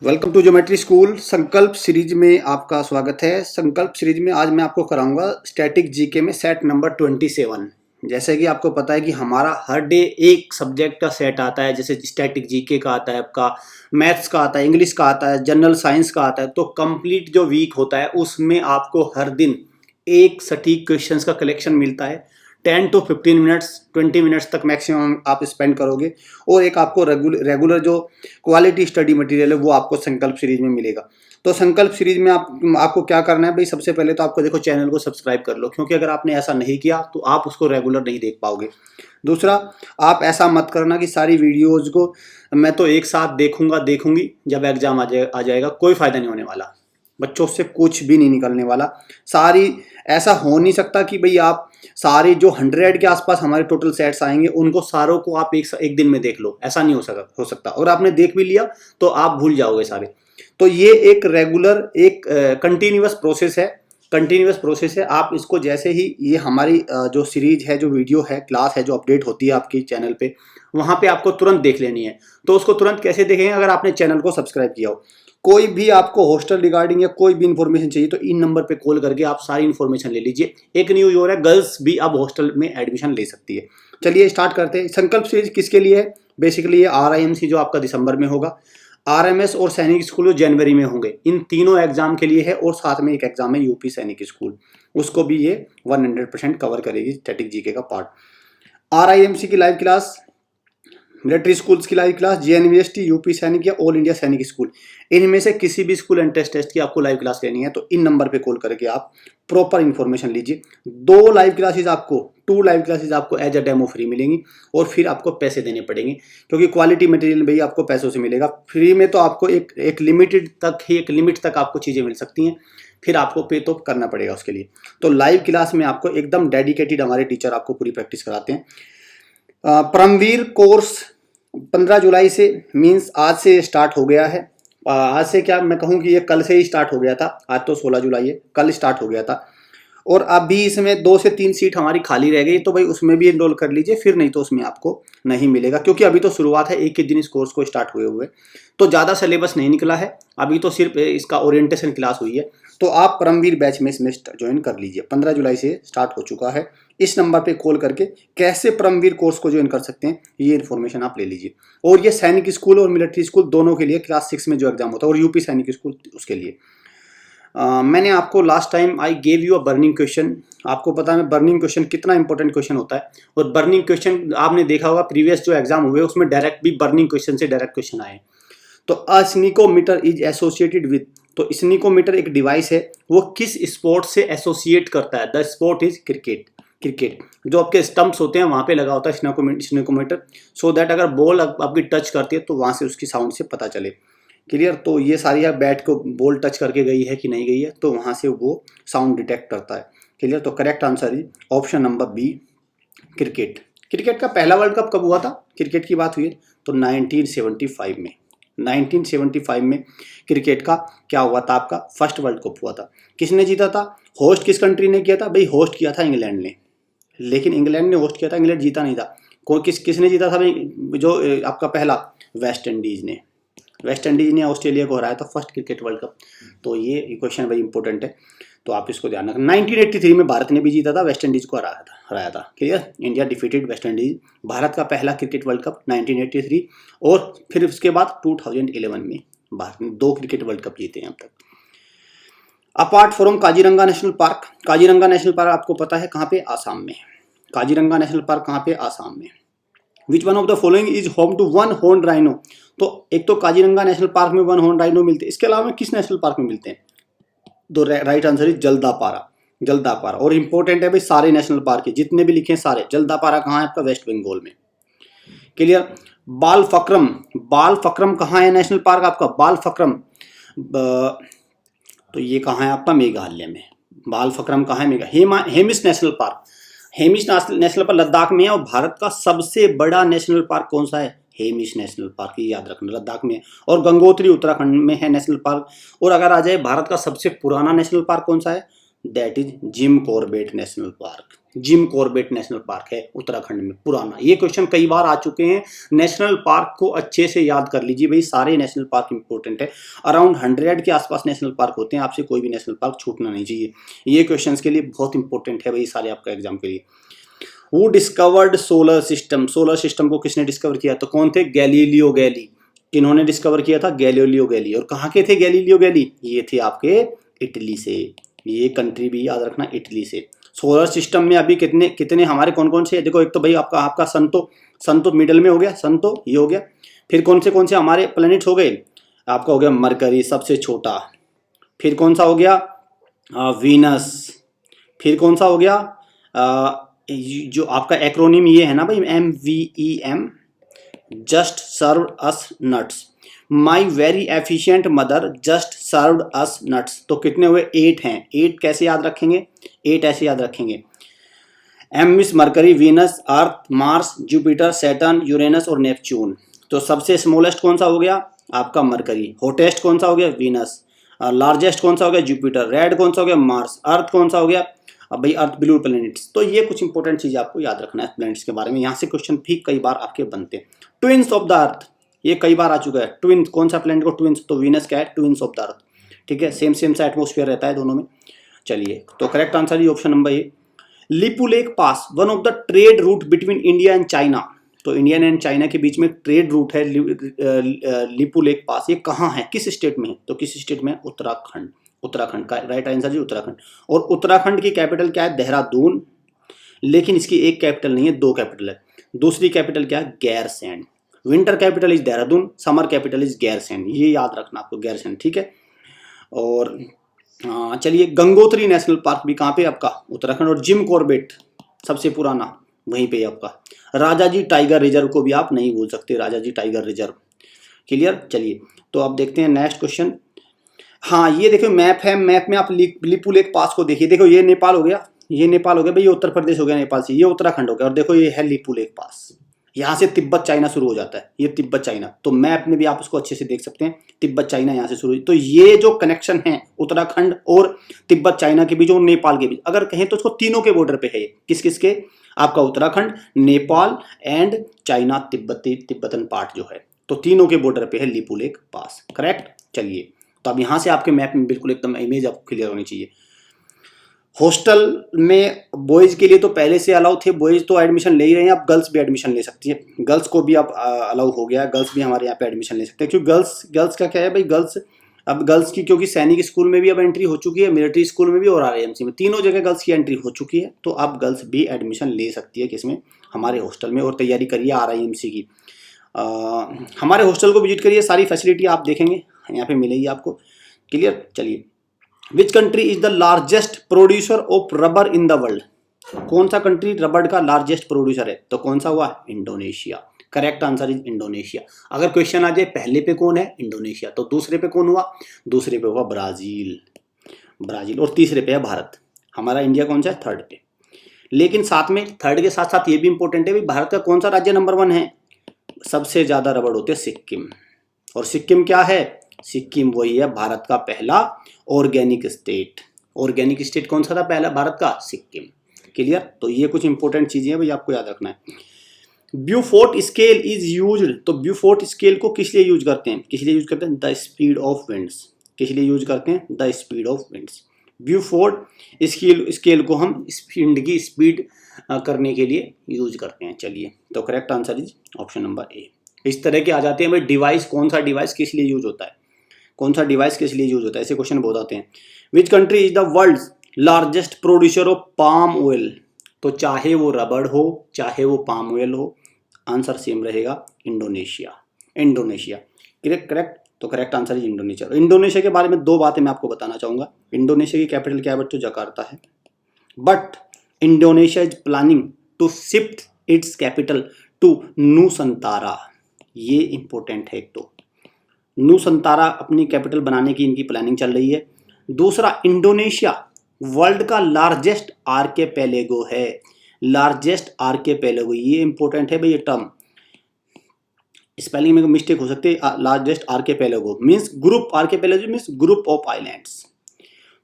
Welcome to geometry school. Sankalp series में आपका स्वागत है। संकल्प सीरीज में आज मैं आपको कराऊंगा स्टैटिक जीके में सेट नंबर 27। जैसे कि आपको पता है कि हमारा हर डे एक सब्जेक्ट का सेट आता है, जैसे स्टैटिक जीके का आता है, आपका मैथ्स का आता है, इंग्लिश का आता है, जनरल साइंस का आता है। तो कंप्लीट जो वीक होता है उसमें आपको हर दिन एक सटीक क्वेश्चंस का कलेक्शन मिलता है। 10 to 15 मिनट्स 20 मिनट्स तक मैक्सिमम आप स्पेंड करोगे और एक आपको रेगुलर जो क्वालिटी स्टडी मटेरियल है वो आपको संकल्प सीरीज में मिलेगा। तो संकल्प सीरीज में आपको क्या करना है भाई, सबसे पहले तो आपको देखो चैनल को सब्सक्राइब कर लो, क्योंकि अगर आपने ऐसा नहीं किया तो आप उसको रेगुलर नहीं देख पाओगे। दूसरा, आप ऐसा मत करना कि सारी वीडियोज को मैं तो एक साथ देखूंगी जब एग्जाम आ जाएगा, कोई फायदा नहीं होने वाला। बच्चों से कुछ भी नहीं निकलने वाला। सारी ऐसा हो नहीं सकता कि भाई आप सारे जो 100 के आसपास हमारे टोटल सेट्स आएंगे उनको सारों को आप एक दिन में देख लो, ऐसा नहीं हो सकता। और आपने देख भी लिया तो आप भूल जाओगे सारे। तो ये एक रेगुलर एक कंटिन्यूअस प्रोसेस है। आप इसको जैसे ही ये हमारी जो सीरीज है, जो वीडियो है, क्लास है, जो अपडेट होती है आपकी चैनल पे, वहां पे आपको तुरंत देख लेनी है। तो उसको तुरंत कैसे देखेंगे? अगर आपने चैनल को सब्सक्राइब किया हो। कोई भी आपको हॉस्टल रिगार्डिंग या कोई भी इन्फॉर्मेशन चाहिए तो इन नंबर पे कॉल करके आप सारी इन्फॉर्मेशन ले लीजिए। एक न्यूज और है, गर्ल्स भी अब हॉस्टल में एडमिशन ले सकती है। चलिए स्टार्ट करते हैं। संकल्प सीरीज किसके लिए है? बेसिकली ये RIMC जो आपका दिसंबर में होगा, RMS और सैनिक स्कूल जो जनवरी में होंगे, इन तीनों एग्जाम के लिए है। और साथ में एक एग्जाम है यूपी सैनिक स्कूल, उसको भी ये 100% कवर करेगी स्टैटिक जीके का पार्ट। RIMC की लाइव क्लास, मिलिट्री स्कूल्स की लाइव क्लास, JNVST, यूपी सैनिक या ऑल इंडिया सैनिक स्कूल, इनमें से किसी भी स्कूल एंड टेस्ट की आपको लाइव क्लास लेनी है तो इन नंबर पे कॉल करके आप प्रॉपर इंफॉर्मेशन लीजिए। टू लाइव क्लासेस आपको एज अ डेमो फ्री मिलेंगी और फिर आपको पैसे देने पड़ेंगे, क्योंकि क्वालिटी मटेरियल भाई आपको पैसों से मिलेगा। फ्री में तो आपको एक लिमिट तक आपको चीज़ें मिल सकती हैं, फिर आपको पे तो करना पड़ेगा उसके लिए। तो लाइव क्लास में आपको एकदम डेडिकेटेड हमारे टीचर आपको पूरी प्रैक्टिस कराते हैं। परमवीर कोर्स 15 जुलाई से, मीन्स आज से स्टार्ट हो गया है। आज से क्या मैं कहूँ कि ये कल से ही स्टार्ट हो गया था। आज तो 16 जुलाई है, कल स्टार्ट हो गया था। और अभी इसमें 2 से 3 सीट हमारी खाली रह गई, तो भाई उसमें भी एनरोल कर लीजिए, फिर नहीं तो उसमें आपको नहीं मिलेगा, क्योंकि अभी तो शुरुआत है, एक ही दिन इस कोर्स को स्टार्ट हुए तो ज़्यादा सिलेबस नहीं निकला है, अभी तो सिर्फ इसका ओरिएंटेशन क्लास हुई है। तो आप परमवीर बैच में इसमें ज्वाइन कर लीजिए। 15 जुलाई से स्टार्ट हो चुका है। इस नंबर पे कॉल करके कैसे परमवीर कोर्स को ज्वाइन कर सकते हैं ये इन्फॉर्मेशन आप ले लीजिए। और ये सैनिक स्कूल और मिलिट्री स्कूल दोनों के लिए क्लास 6 में जो एग्जाम होता है, और यूपी सैनिक स्कूल उसके लिए। मैंने आपको last time I gave you a burning question. आपको पता है बर्निंग क्वेश्चन कितना इंपॉर्टेंट क्वेश्चन होता है। और बर्निंग क्वेश्चन आपने देखा होगा प्रीवियस जो एग्जाम हुए उसमें डायरेक्ट भी बर्निंग क्वेश्चन से डायरेक्ट क्वेश्चन आए। तो स्निकोमीटर इज एसोसिएटेड विद, तो स्निकोमीटर एक डिवाइस है, वो किस स्पोर्ट से एसोसिएट करता है? The sport is cricket. जो आपके स्टंप्स होते हैं वहां पे लगा होता है स्निकोमीटर, सो दैट अगर बॉल आपकी टच करती है तो वहां से उसकी साउंड से पता चले। क्लियर? तो ये सारी है, बैट को बॉल टच करके गई है कि नहीं गई है, तो वहां से वो साउंड डिटेक्ट करता है। क्लियर? तो correct answer is option number b, cricket. Cricket का पहला वर्ल्ड कप कब हुआ था? क्रिकेट की बात हुई तो 1975 में। 1975 में क्रिकेट का क्या हुआ था? आपका फर्स्ट वर्ल्ड कप हुआ था। किसने जीता था? होस्ट किस कंट्री ने किया था? भाई होस्ट किया था इंग्लैंड ने, लेकिन इंग्लैंड ने होस्ट किया था, इंग्लैंड जीता नहीं था। किसने जीता था भाई? जो आपका पहला, वेस्ट इंडीज ने ऑस्ट्रेलिया को हराया था फर्स्ट क्रिकेट वर्ल्ड कप। तो ये क्वेश्चन भाई इंपॉर्टेंट है, तो आप इसको ध्यान रखना। 1983 में भारत ने भी जीता था, वेस्ट इंडीज को हराया था। Clear? India defeated West Indies. Bharat का पहला क्रिकेट वर्ल्ड कप 1983, और फिर उसके बाद 2011 में भारत ने 2 क्रिकेट वर्ल्ड कप जीते हैं अब तक। Apart from Kaziranga national park, Kaziranga national park आपको पता है कहाँ पे? आसाम में। काजीरंगा नेशनल पार्क कहाँ पे? आसाम में। Which one of the following is home to one horn rhino? तो एक तो काजीरंगा नेशनल पार्क में वन हॉर्न राइनो मिलते हैं, इसके अलावा किस नेशनल पार्क में मिलते हैं? तो राइट आंसर इज जल्दापारा। और इंपॉर्टेंट है भाई, सारे नेशनल पार्क है जितने भी लिखे हैं सारे। जल्दापारा कहाँ है? आपका वेस्ट बंगाल में। क्लियर? बाल फक्रम कहाँ है नेशनल पार्क आपका? बाल फक्रम तो ये कहाँ है आपका? मेघालय में। बाल फक्रम कहाँ है? हेमिस नेशनल पार्क लद्दाख में है। और भारत का सबसे बड़ा नेशनल पार्क कौन सा है? हेमिस नेशनल पार्क, ये याद रखना, लद्दाख में है। और गंगोत्री उत्तराखंड में है नेशनल पार्क। और अगर आ जाए भारत का सबसे पुराना नेशनल पार्क कौन सा है? That is Jim Corbett national park. Jim Corbett national park है उत्तराखंड में, पुराना। ये क्वेश्चन कई बार आ चुके हैं। नेशनल पार्क को अच्छे से याद कर लीजिए भाई, सारे नेशनल पार्क इंपॉर्टेंट है। अराउंड 100 के आसपास नेशनल पार्क होते हैं, आपसे कोई भी नेशनल पार्क छूटना नहीं चाहिए। ये क्वेश्चन के लिए बहुत इंपॉर्टेंट है भाई, सारे आपका एग्जाम के लिए। वो discovered solar system, solar system को किसने डिस्कवर किया? तो कौन थे? गैलीलियो गैली। किन्होंने डिस्कवर किया था? गैलीलियो गैली। और कहाँ के थे गैलीलियो गैली? ये थे आपके इटली से। ये कंट्री भी याद रखना, इटली से। सोलर सिस्टम में अभी कितने कितने हमारे कौन कौन से? देखो, एक तो भाई आपका आपका सन तो मिडल में हो गया, सन तो ये हो गया। फिर कौन से हमारे प्लैनेट्स हो गए? आपका हो गया मरकरी सबसे छोटा। फिर कौन सा हो गया? वीनस। फिर कौन सा हो गया? जो आपका एक्रोनिम ये है ना भाई, MVEM, just serve us nuts. My very efficient mother just served us nuts. तो कितने हुए? 8 हैं। 8 कैसे याद रखेंगे? 8 ऐसे याद रखेंगे, एम मिस मरकरी, वीनस, अर्थ, मार्स, जुपिटर, सैटर्न, यूरेनस और नेपच्यून। तो सबसे स्मॉलेस्ट कौन सा हो गया? आपका मरकरी। हॉटेस्ट कौन सा हो गया? वीनस। लार्जेस्ट कौन सा हो गया? जुपिटर। रेड कौन सा हो गया? मार्स। अर्थ कौन सा हो गया? अब भाई अर्थ ब्लू प्लैनेट्स। तो ये कुछ इंपॉर्टेंट चीज आपको याद रखना है प्लैनेट्स के बारे में, यहाँ से क्वेश्चन भी कई बार आपके बनते हैं। ट्विंस ऑफ द अर्थ, ये कई बार आ चुका है। ट्विंस, कौन सा प्लैनेट को ट्विंस? तो वीनस क्या है? Twins of the earth. ठीक है, सेम सा एटमोस्फेयर रहता है दोनों में। चलिए, तो करेक्ट आंसर ये option number A. Lipulekh pass, one of the trade route between India and China. तो इंडिया एंड चाइना के बीच में ट्रेड रूट है लिपुलेक पास। ये कहाँ है, किस स्टेट में है? तो किस स्टेट में? उत्तराखंड। उत्तराखंड का राइट आंसर जी उत्तराखंड। और उत्तराखंड की कैपिटल क्या है? देहरादून। लेकिन इसकी एक कैपिटल नहीं है, 2 कैपिटल है। दूसरी कैपिटल क्या है? Gairsain. Winter capital is Dehradun, summer capital is Gairsain. ये याद रखना आपको, गैरसैंण। ठीक है। और चलिए, गंगोत्री नेशनल पार्क भी कहाँ पे? आपका उत्तराखंड। और जिम कॉर्बेट सबसे पुराना वहीं पे आपका। राजाजी टाइगर रिजर्व को भी आप नहीं भूल सकते, राजाजी टाइगर रिजर्व। क्लियर। चलिए, तो अब देखते हैं नेक्स्ट क्वेश्चन। हाँ, ये देखो मैप है, मैप में आप लिपुलेक पास को देखिए। देखो, ये नेपाल हो गया, ये नेपाल हो गया भाई, ये उत्तर प्रदेश हो गया नेपाल से, ये उत्तराखंड हो गया। और देखो, ये है लिपुलेक पास। यहाँ से तिब्बत चाइना शुरू हो जाता है, ये तिब्बत चाइना। तो मैप में भी आप उसको अच्छे से देख सकते हैं, तिब्बत चाइना यहाँ से शुरू। तो ये जो कनेक्शन है उत्तराखंड और तिब्बत चाइना के बीच और नेपाल के बीच, अगर कहें तो उसको तीनों के बॉर्डर पे है। किस किस के? आपका Uttarakhand, Nepal and China Tibetan part जो है, तो तीनों के बॉर्डर पे है लिपुलेक पास। करेक्ट। चलिए, तो अब यहाँ से आपके मैप में बिल्कुल एकदम इमेज आपको क्लियर होनी चाहिए। हॉस्टल में बॉयज के लिए तो पहले से अलाउ थे, बॉयज तो एडमिशन ले ही रहे हैं, आप गर्ल्स भी एडमिशन ले सकती है। गर्ल्स को भी आप अलाउ हो गया, गर्ल्स भी हमारे यहाँ पे एडमिशन ले सकते हैं। क्योंकि गर्ल्स का क्या है भाई, गर्ल्स की क्योंकि सैनिक स्कूल में भी अब एंट्री हो चुकी है, मिलिट्री स्कूल में भी और RIMC में, तीनों जगह गर्ल्स की एंट्री हो चुकी है। तो आप गर्ल्स भी एडमिशन ले सकती है किसमें? हमारे हॉस्टल में। और तैयारी करिए RIMC की। हमारे हॉस्टल को विजिट करिए, सारी फैसिलिटी आप देखेंगे यहाँ पे मिलेगी आपको। क्लियर। चलिए, which country is the largest producer of rubber in the world? कौन सा कंट्री रबर का लार्जेस्ट प्रोड्यूसर है? तो कौन सा हुआ? Indonesia. Correct answer is Indonesia. अगर क्वेश्चन आ जाए पहले पे कौन है? इंडोनेशिया। तो दूसरे पे कौन हुआ? दूसरे पे हुआ ब्राजील। और तीसरे पे है भारत। हमारा इंडिया कौन सा है? 3rd पे। लेकिन साथ में 3rd के साथ साथ ये भी इंपॉर्टेंट है भाई, भारत का कौन सा राज्य नंबर 1 है? सबसे ज्यादा रबड़ होते हैं सिक्किम। और सिक्किम क्या है? सिक्किम वही है भारत का पहला ऑर्गेनिक स्टेट। ऑर्गेनिक स्टेट कौन सा था पहला भारत का? सिक्किम। क्लियर। तो ये कुछ इंपॉर्टेंट चीजें हैं भाई, आपको याद रखना है। Beaufort scale is used. तो ब्यूफोर्ट स्केल को किस लिए यूज करते हैं? किस लिए यूज करते हैं? The speed of winds. किस लिए यूज करते हैं? The speed of winds. Beaufort scale को हम विंड की स्पीड करने के लिए यूज करते हैं। चलिए, तो correct answer is option number A. इस तरह के आ जाते हैं भाई डिवाइस, कौन सा डिवाइस किस लिए यूज होता है, कौन सा डिवाइस किस लिए यूज होता है, ऐसे क्वेश्चन बहुत आते हैं। Which country is the world largest producer of palm oil? तो चाहे वो रबड़ हो, चाहे वो पाम ऑयल हो, आंसर सेम रहेगा, इंडोनेशिया। इंडोनेशिया। करेक्ट। तो correct answer is Indonesia. Indonesia के बारे में 2 बातें मैं आपको बताना चाहूंगा। इंडोनेशिया की कैपिटल क्या है बच्चों? जकार्ता है। But Indonesia is planning to shift its capital to Nusantara. ये इंपॉर्टेंट है। एक तो नूसंतारा अपनी कैपिटल बनाने की इनकी प्लानिंग चल रही है। दूसरा, इंडोनेशिया वर्ल्ड का लार्जेस्ट आर्किपेलागो है। लार्जेस्ट आर्किपेलागो, ये इंपॉर्टेंट है भाई ये टर्म। स्पेलिंग में मिस्टेक हो सकती है। Largest archipelago means group, archipelago means group of islands.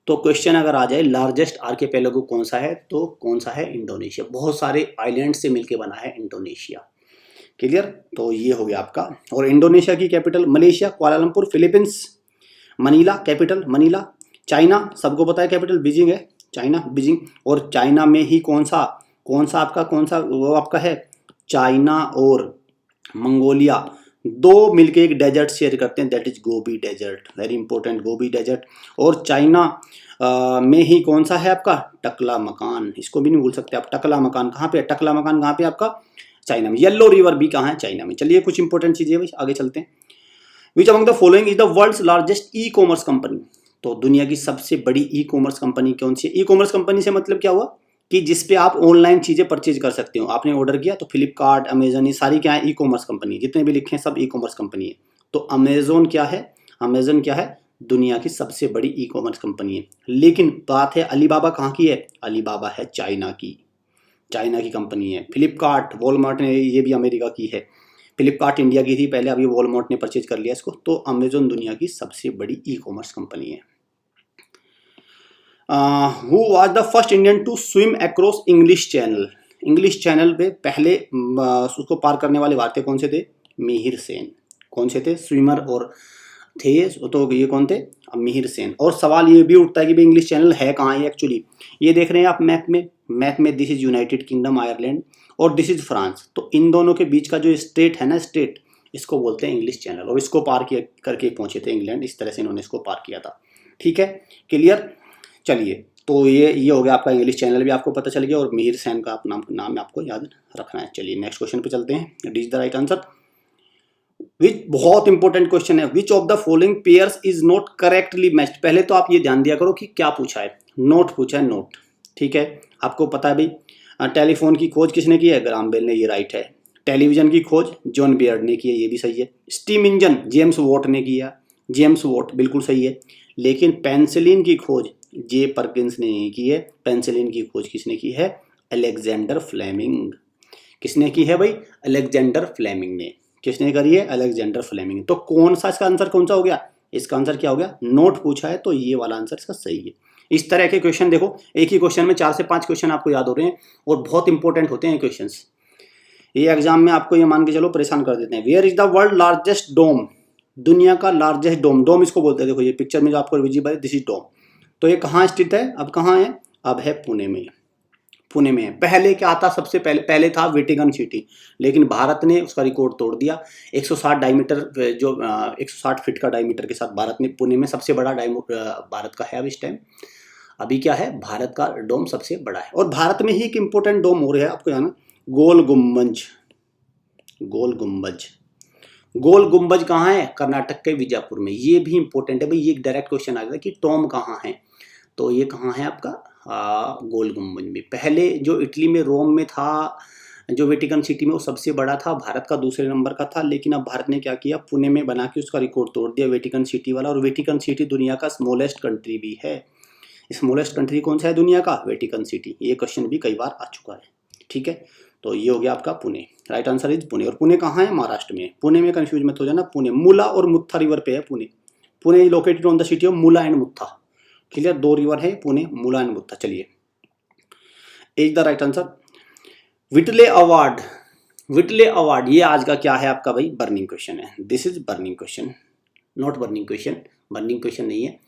तो क्वेश्चन अगर आ जाए लार्जेस्ट आर्किपेलागो कौन सा है, तो कौन सा है, इंडोनेशिया। बहुत सारे आइलैंड से मिलके बना है इंडोनेशिया। क्लियर, तो ये हो गया आपका। और इंडोनेशिया की capital Malaysia, Kuala Lumpur. Philippines Manila capital, Manila. China सबको पता है कैपिटल बीजिंग है, चाइना बीजिंग। और चाइना में ही कौन सा आपका कौन सा वो आपका है, चाइना और मंगोलिया दो मिलके एक डेजर्ट शेयर करते हैं, that is Gobi desert, very important Gobi desert. और चाइना में ही कौन सा है आपका, टकला मकान, इसको भी नहीं भूल सकते आप। टकला मकान कहाँ पे है, टकला मकान कहाँ पे आपका, चाइना में। येलो रिवर भी कहाँ है, चाइना में। चलिए कुछ इंपॉर्टेंट चीजें भाई आगे चलते हैं। Which among the following is the world's largest e commerce company. तो दुनिया की सबसे बड़ी ई कॉमर्स कंपनी कौन सी है। ई कॉमर्स कंपनी से मतलब क्या हुआ कि जिसपे आप ऑनलाइन चीजें परचेज कर सकते हो। आपने ऑर्डर किया तो फ्लिपकार्ट, अमेजन, ये सारी क्या है, ई कॉमर्स कंपनी। जितने भी लिखे हैं सब ई कॉमर्स कंपनी है। तो अमेजोन क्या है, अमेजन क्या है, दुनिया की सबसे बड़ी ई कॉमर्स कंपनी है। लेकिन बात है अलीबाबा कहाँ की है, अलीबाबा है चाइना की, चाइना की कंपनी है। फ्लिपकार्ट, वॉलमार्ट ने, ये भी अमेरिका की है। फ्लिपकार्ट इंडिया की थी पहले, अभी वॉलमार्ट ने परचेज कर लिया इसको। तो अमेजोन दुनिया की सबसे बड़ी ई कॉमर्स कंपनी है। Who was the first Indian to swim across English Channel. English Channel पे पहले उसको पार करने वाले भारतीय कौन से थे, मिहिर सेन। कौन से थे, स्विमर और थे तो ये कौन थे, मिहिर सेन। और सवाल ये भी उठता है कि भाई इंग्लिश चैनल है कहाँ है एक्चुअली। ये देख रहे हैं आप मैप में this is United kingdom Ireland और दिस इज फ्रांस। तो इन दोनों के बीच का जो स्टेट है ना, स्टेट, इसको बोलते हैं इंग्लिश चैनल। और इसको पार किया करके पहुंचे थे इंग्लैंड, इस तरह से इन्होंने इसको पार किया था। ठीक है, क्लियर। चलिए, तो ये हो गया आपका, इंग्लिश चैनल भी आपको पता चल गया और मिहिर सेन का नाम आपको याद रखना है। चलिए नेक्स्ट क्वेश्चन पे चलते हैं। Is the right answer which, बहुत इंपॉर्टेंट क्वेश्चन है, which of the following pairs is not correctly matched. पहले तो आप ये ध्यान दिया करो कि क्या पूछा है, नोट पूछा है, नोट। ठीक है, आपको पता है भाई टेलीफोन की खोज किसने की है, ग्राहम बेल ने, ये राइट है। टेलीविजन की खोज जॉन बियर्ड ने की है, ये भी सही है। स्टीम इंजन जेम्स वॉट ने किया, जेम्स वॉट बिल्कुल सही है। लेकिन पेंसिलिन की खोज जे परकिंस ने नहीं की है। पेंसिलिन की खोज किसने की है, अलेक्जेंडर फ्लेमिंग। किसने की है भाई, अलेक्जेंडर फ्लेमिंग ने। किसने करी है, अलेक्जेंडर फ्लेमिंग। तो कौन सा इसका आंसर कौन सा हो गया, इसका आंसर क्या हो गया, नोट पूछा है, तो ये वाला आंसर इसका सही है। इस तरह के क्वेश्चन देखो, एक ही क्वेश्चन में 4 से 5 क्वेश्चन आपको याद हो रहे हैं और बहुत इंपॉर्टेंट होते हैं क्वेश्चन। ये एग्जाम में आपको ये मान के चलो परेशान कर देते हैं। Where is the world largest dome, दुनिया का लार्जेस्ट डोम, डोम इसको बोलते हैं। देखो ये पिक्चर में जो आपको विजिबल है, दिस इज डोम। तो ये कहाँ स्थित है, अब कहाँ है, अब है पुणे में, पुणे में है। पहले क्या था, सबसे पहले था वेटिकन सिटी, लेकिन भारत ने उसका रिकॉर्ड तोड़ दिया। 160 डायमीटर, जो 160 फीट का डायमीटर के साथ भारत ने पुणे में सबसे बड़ा भारत का है अब इस टाइम। अभी क्या है, भारत का डोम सबसे बड़ा है। और भारत में ही एक इंपॉर्टेंट डोम हो रहा है आपको जाना, गोल गुम्बज। गोल गुम्बज, गोल गुम्बज कहाँ है, कर्नाटक के विजयपुर में। ये भी इंपॉर्टेंट है भाई, ये एक डायरेक्ट क्वेश्चन आ गया कि टॉम कहाँ है। तो ये कहाँ है आपका, गोल गुम्बज में। पहले जो इटली में रोम में था, जो वेटिकन सिटी में, वो सबसे बड़ा था, भारत का दूसरे नंबर का था। लेकिन अब भारत ने क्या किया, पुणे में बना के उसका रिकॉर्ड तोड़ दिया वेटिकन सिटी वाला। और वेटिकन सिटी दुनिया का स्मॉलेस्ट कंट्री भी है। स्मॉलेस्ट कंट्री कौन सा है दुनिया का, वेटिकन सिटी। ये क्वेश्चन भी कई बार आ चुका है। ठीक है, तो ये हो गया आपका Pune, right answer is Pune. और पुणे कहाँ है, महाराष्ट्र में। पुणे में कंफ्यूज मत हो जाना, पुणे मुला और मुत्था रिवर पे है Pune. Pune located on the city of Mula and Mutha. Clear, 2 river है पुणे, मुला एंड मुत्था। चलिए, is the right answer Whitley award. Whitley award ये आज का क्या है आपका भाई, बर्निंग क्वेश्चन है। This is burning question, not burning question, burning question नहीं है।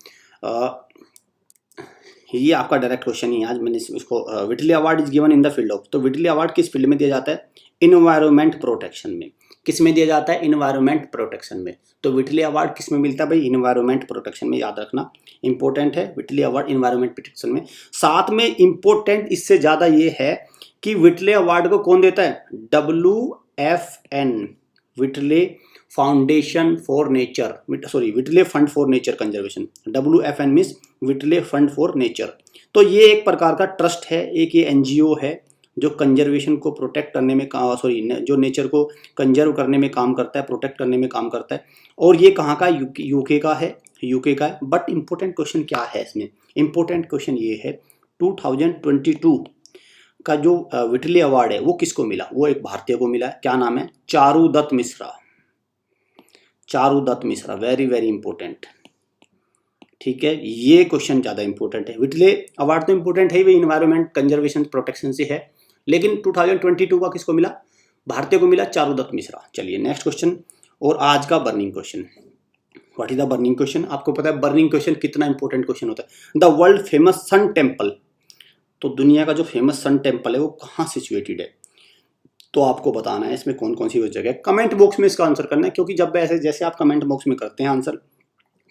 ये आपका डायरेक्ट क्वेश्चन ही है आज, मैंने इसको Whitley award is given in the field of. तो विटले अवार्ड किस फील्ड में दिया जाता है, इन्वायरमेंट प्रोटेक्शन में। किस में दिया जाता है, इन्वायरमेंट प्रोटेक्शन में। तो विटले अवार्ड किस में मिलता है भाई, इन्वायरमेंट प्रोटेक्शन में, याद रखना इंपॉर्टेंट है। विटले अवार्ड इन्वायरमेंट प्रोटेक्शन में। साथ में इंपॉर्टेंट इससे ज्यादा ये है कि विटले अवार्ड को कौन देता है, WFN, Whitley foundation for nature, sorry Whitley fund for nature conservation. WFN means Whitley fund for nature. तो ये एक प्रकार का ट्रस्ट है, एक ये NGO है जो कंजर्वेशन को प्रोटेक्ट करने में, सॉरी जो नेचर को कंजर्व करने में काम करता है, प्रोटेक्ट करने में काम करता है। और ये कहाँ का, यूके का है, यूके का है। बट इंपॉर्टेंट क्वेश्चन क्या है इसमें, इंपॉर्टेंट क्वेश्चन ये है 2022 का जो विटले अवार्ड है वो किसको मिला, वो एक भारतीय को मिला है। क्या नाम है, Charudatta Mishra. Charudatta Mishra, very very important. ठीक है, ये क्वेश्चन ज़्यादा इंपॉर्टेंट है। विटले अवार्ड तो इंपॉर्टेंट है, वही इन्वायरमेंट कंजर्वेशन प्रोटेक्शन से है, लेकिन 2022 का किसको मिला? भारतीय को मिला, चारुदत्त मिश्रा। चलिए नेक्स्ट क्वेश्चन, और आज का burning question. What is the burning question? आपको पता है बर्निंग क्वेश्चन कितना इंपॉर्टेंट क्वेश्चन होता है। The world famous sun temple, तो दुनिया का जो फेमस सन टेम्पल है वो कहाँ सिचुएटेड है? तो आपको बताना है इसमें कौन कौन सी वो जगह है। कमेंट बॉक्स में इसका आंसर करना है, क्योंकि जब ऐसे जैसे आप कमेंट बॉक्स में करते हैं आंसर,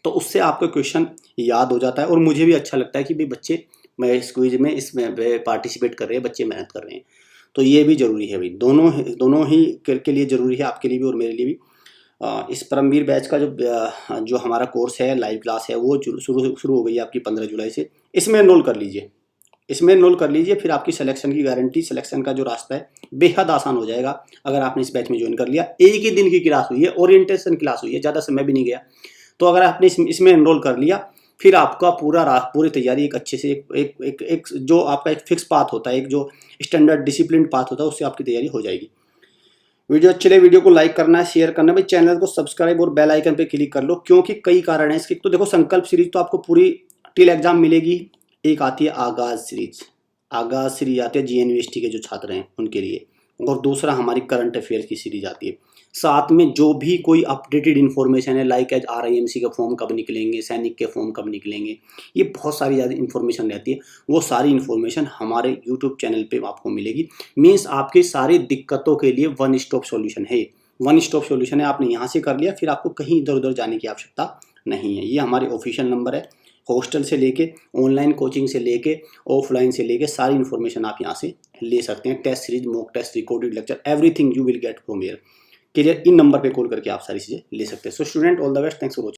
तो उससे आपको क्वेश्चन याद हो जाता है, और मुझे भी अच्छा लगता है कि भाई बच्चे मैं इस क्विज में इसमें पार्टिसिपेट कर रहे हैं, बच्चे मेहनत कर रहे हैं। तो ये भी जरूरी है भाई, दोनों ही के लिए जरूरी है, आपके लिए भी और मेरे लिए भी। इस परमवीर बैच का जो हमारा कोर्स है, लाइव क्लास है, वो शुरू हो गई है आपकी 15 जुलाई से। इसमें एनरोल कर लीजिए, इसमें एनरोल कर लीजिए, फिर आपकी सिलेक्शन की गारंटी, सिलेक्शन का जो रास्ता है बेहद आसान हो जाएगा अगर आपने इस बैच में ज्वाइन कर लिया। एक ही दिन की क्लास हुई है, ओरिएंटेशन क्लास हुई है, ज़्यादा समय भी नहीं गया। तो अगर आपने इसमें एनरोल कर लिया, फिर आपका पूरी तैयारी एक अच्छे से एक जो आपका एक फिक्स पाथ होता है, एक जो स्टैंडर्ड डिसिप्लिन पाथ होता है, उससे आपकी तैयारी हो जाएगी। वीडियो अच्छे लगे, वीडियो को लाइक करना है, शेयर करना है भाई, चैनल को सब्सक्राइब और बेल आइकन पे क्लिक कर लो, क्योंकि कई कारण है इसके। तो देखो, संकल्प सीरीज तो आपको पूरी टिल एग्जाम मिलेगी। एक आती है आगाज सीरीज, आगाज सीरीज आती है जीएनवीएसटी के जो छात्र हैं उनके लिए, और दूसरा हमारी करंट अफेयर की सीरीज आती है। साथ में जो भी कोई अपडेटेड इन्फॉर्मेशन है, लाइक एज RIMC के फॉर्म कब निकलेंगे, सैनिक के फॉर्म कब निकलेंगे, ये बहुत सारी ज़्यादा इन्फॉर्मेशन रहती है। वो सारी इन्फॉर्मेशन हमारे यूट्यूब चैनल पे आपको मिलेगी। मीन्स आपकी सारी दिक्कतों के लिए वन स्टॉप सॉल्यूशन है, वन स्टॉप सॉल्यूशन है। आपने यहाँ से कर लिया, फिर आपको कहीं इधर उधर जाने की आवश्यकता नहीं है। ये हमारे ऑफिशियल नंबर है, हॉस्टल से लेके, ऑनलाइन कोचिंग से लेके, ऑफलाइन से लेके, सारी इन्फॉर्मेशन आप यहाँ से ले सकते हैं। Test series, mock test, recorded lecture, everything you will get from here. Clear? इन नंबर पे कॉल करके आप सारी चीज़ें ले सकते हैं। So student, all the best, thanks for watching.